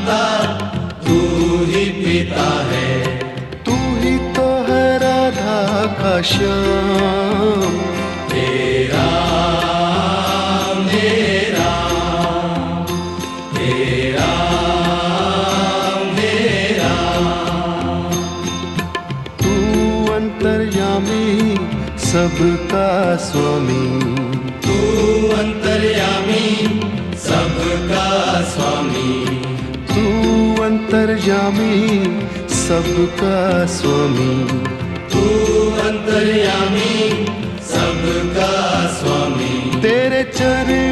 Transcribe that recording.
माता, तू ही पिता है। तू ही तो है राधा का श्याम। हे राम हे राम, हे राम हे राम। तू अंतर्यामी सबका स्वामी। तू अंतर्यामी सबका स्वामी। तू अंतर्यामी सबका स्वामी। तू अंतर्यामी सबका स्वामी। तेरे चरण